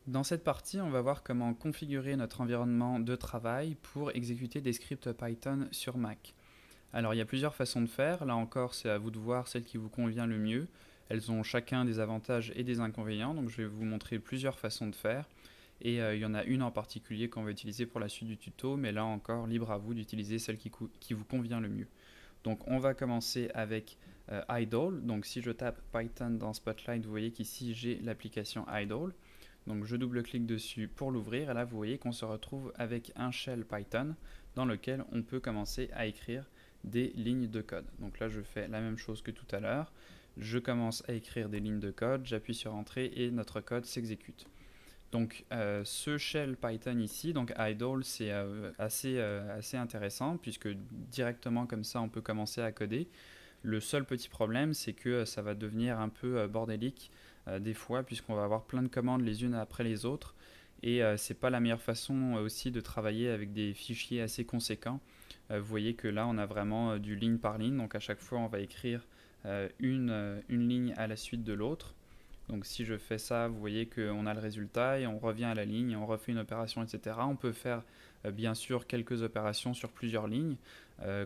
Dans cette partie, on va voir comment configurer notre environnement de travail pour exécuter des scripts Python sur Mac. Alors il y a plusieurs façons de faire, là encore c'est à vous de voir celle qui vous convient le mieux. Elles ont chacun des avantages et des inconvénients, donc je vais vous montrer plusieurs façons de faire. Et il y en a une en particulier qu'on va utiliser pour la suite du tuto, mais là encore libre à vous d'utiliser celle qui vous convient le mieux. Donc on va commencer avec Idle. Donc si je tape Python dans Spotlight, vous voyez qu'ici j'ai l'application Idle. Donc je double-clique dessus pour l'ouvrir et là vous voyez qu'on se retrouve avec un shell Python dans lequel on peut commencer à écrire des lignes de code. Donc là je fais la même chose que tout à l'heure. Je commence à écrire des lignes de code, j'appuie sur Entrée et notre code s'exécute. Donc ce shell Python ici, donc idle, c'est assez intéressant puisque directement comme ça on peut commencer à coder. Le seul petit problème c'est que ça va devenir un peu bordélique des fois puisqu'on va avoir plein de commandes les unes après les autres et c'est pas la meilleure façon aussi de travailler avec des fichiers assez conséquents. Vous voyez que là on a vraiment du ligne par ligne, donc à chaque fois on va écrire une ligne à la suite de l'autre. Donc si je fais ça, vous voyez qu'on a le résultat et on revient à la ligne et on refait une opération, etc. On peut faire bien sûr quelques opérations sur plusieurs lignes,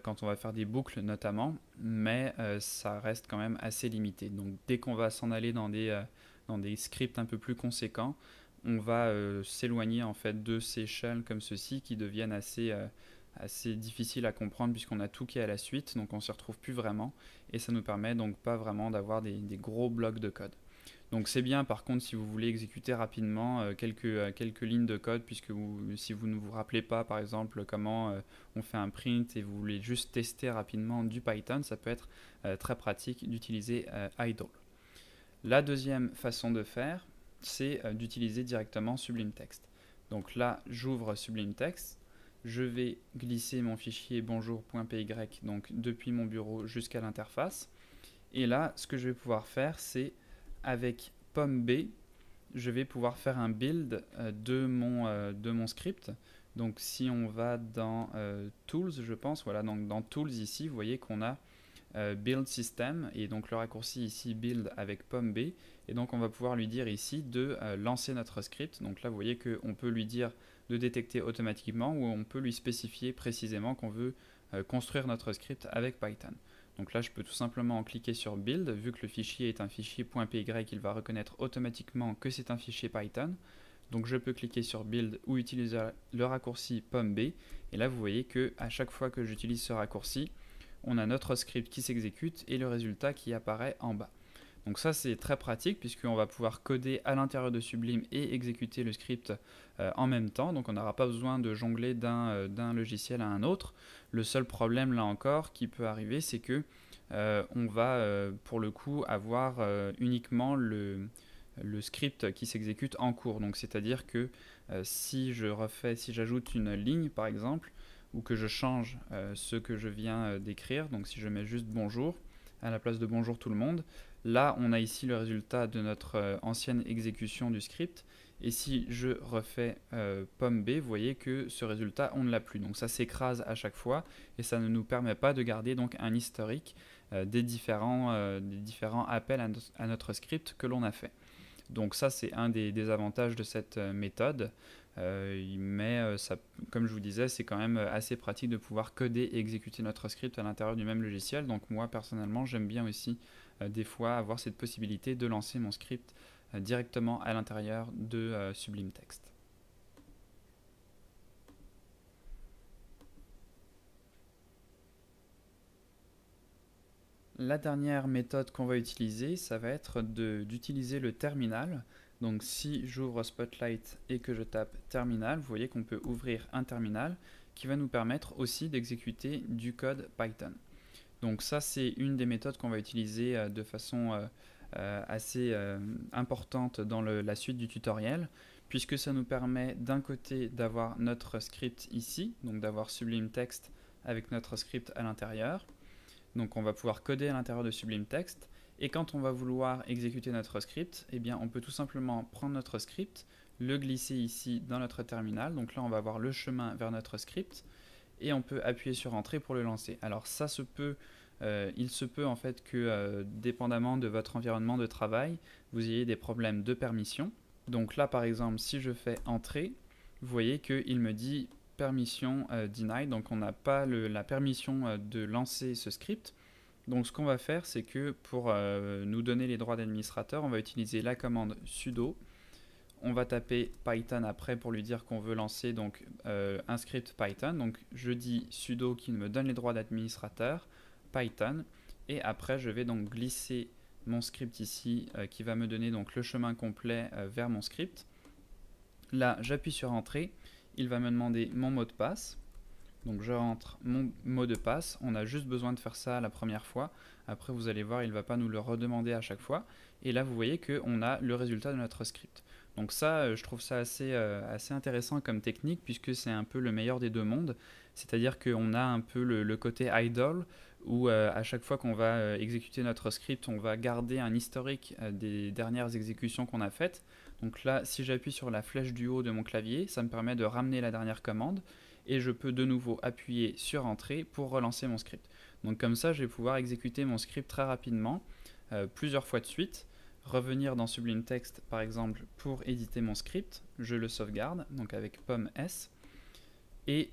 quand on va faire des boucles notamment, mais ça reste quand même assez limité. Donc dès qu'on va s'en aller dans des scripts un peu plus conséquents, on va s'éloigner en fait de ces shells comme ceci qui deviennent assez difficiles à comprendre puisqu'on a tout qui est à la suite, donc on ne s'y retrouve plus vraiment et ça nous permet donc pas vraiment d'avoir des gros blocs de code. Donc c'est bien par contre si vous voulez exécuter rapidement quelques lignes de code, puisque si vous ne vous rappelez pas par exemple comment on fait un print et vous voulez juste tester rapidement du Python, ça peut être très pratique d'utiliser idle. La deuxième façon de faire, c'est d'utiliser directement Sublime Text. Donc là, j'ouvre Sublime Text, je vais glisser mon fichier bonjour.py donc depuis mon bureau jusqu'à l'interface. Et là, ce que je vais pouvoir faire, c'est avec POM-B, je vais pouvoir faire un build de mon script. Donc si on va dans Tools, je pense, voilà, donc dans Tools ici, vous voyez qu'on a Build System, et donc le raccourci ici Build avec POM-B, et donc on va pouvoir lui dire ici de lancer notre script. Donc là vous voyez qu'on peut lui dire de détecter automatiquement, ou on peut lui spécifier précisément qu'on veut construire notre script avec Python. Donc là je peux tout simplement cliquer sur Build, vu que le fichier est un fichier .py, il va reconnaître automatiquement que c'est un fichier Python. Donc je peux cliquer sur Build ou utiliser le raccourci POM-B, et là vous voyez que à chaque fois que j'utilise ce raccourci, on a notre script qui s'exécute et le résultat qui apparaît en bas. Donc ça c'est très pratique puisqu'on va pouvoir coder à l'intérieur de Sublime et exécuter le script en même temps. Donc on n'aura pas besoin de jongler d'un logiciel à un autre. Le seul problème là encore qui peut arriver, c'est que on va pour le coup avoir uniquement le script qui s'exécute en cours. Donc c'est-à-dire que si j'ajoute une ligne par exemple, ou que je change ce que je viens d'écrire, donc si je mets juste bonjour à la place de bonjour tout le monde, là on a ici le résultat de notre ancienne exécution du script, et si je refais POM-B, vous voyez que ce résultat on ne l'a plus, donc ça s'écrase à chaque fois et ça ne nous permet pas de garder donc un historique des différents appels à notre script que l'on a fait. Donc ça c'est un des avantages de cette méthode, mais ça, comme je vous disais, c'est quand même assez pratique de pouvoir coder et exécuter notre script à l'intérieur du même logiciel. Donc moi personnellement j'aime bien aussi des fois avoir cette possibilité de lancer mon script directement à l'intérieur de Sublime Text. La dernière méthode qu'on va utiliser, ça va être d'utiliser le terminal. Donc si j'ouvre Spotlight et que je tape terminal, vous voyez qu'on peut ouvrir un terminal qui va nous permettre aussi d'exécuter du code Python. Donc ça c'est une des méthodes qu'on va utiliser de façon assez importante dans la suite du tutoriel, puisque ça nous permet d'un côté d'avoir notre script ici, donc d'avoir Sublime Text avec notre script à l'intérieur. Donc on va pouvoir coder à l'intérieur de Sublime Text, et quand on va vouloir exécuter notre script, eh bien on peut tout simplement prendre notre script, le glisser ici dans notre terminal. Donc là on va avoir le chemin vers notre script et on peut appuyer sur Entrée pour le lancer. Alors ça il se peut en fait que dépendamment de votre environnement de travail, vous ayez des problèmes de permission. Donc là par exemple si je fais entrée, vous voyez qu'il me dit permission denied, donc on n'a pas la permission de lancer ce script. Donc ce qu'on va faire, c'est que pour nous donner les droits d'administrateur, on va utiliser la commande sudo. On va taper Python après pour lui dire qu'on veut lancer donc, un script Python. Donc je dis sudo qui me donne les droits d'administrateur, Python, et après je vais donc glisser mon script ici qui va me donner donc le chemin complet vers mon script. Là j'appuie sur entrée, il va me demander mon mot de passe. Donc je rentre mon mot de passe, on a juste besoin de faire ça la première fois, après vous allez voir il ne va pas nous le redemander à chaque fois, et là vous voyez qu'on a le résultat de notre script. Donc ça je trouve ça assez intéressant comme technique puisque c'est un peu le meilleur des deux mondes, c'est-à-dire qu'on a un peu le côté idle où à chaque fois qu'on va exécuter notre script on va garder un historique des dernières exécutions qu'on a faites. Donc là si j'appuie sur la flèche du haut de mon clavier ça me permet de ramener la dernière commande et je peux de nouveau appuyer sur entrée pour relancer mon script. Donc comme ça, je vais pouvoir exécuter mon script très rapidement, plusieurs fois de suite, revenir dans Sublime Text par exemple pour éditer mon script, je le sauvegarde, donc avec pomme S, et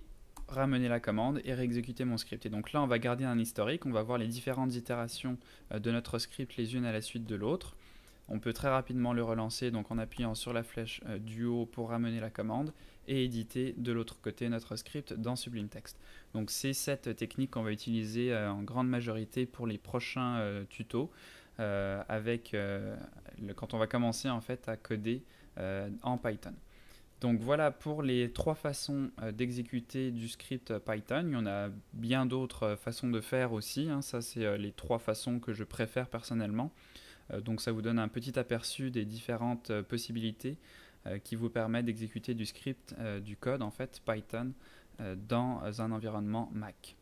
ramener la commande et réexécuter mon script. Et donc là, on va garder un historique, on va voir les différentes itérations de notre script les unes à la suite de l'autre. On peut très rapidement le relancer donc en appuyant sur la flèche du haut pour ramener la commande et éditer de l'autre côté notre script dans Sublime Text. Donc c'est cette technique qu'on va utiliser en grande majorité pour les prochains tutos quand on va commencer en fait à coder en Python. Donc voilà pour les trois façons d'exécuter du script Python. Il y en a bien d'autres façons de faire aussi, hein. Ça c'est les trois façons que je préfère personnellement. Donc ça vous donne un petit aperçu des différentes possibilités qui vous permettent d'exécuter du script, du code en fait Python dans un environnement Mac.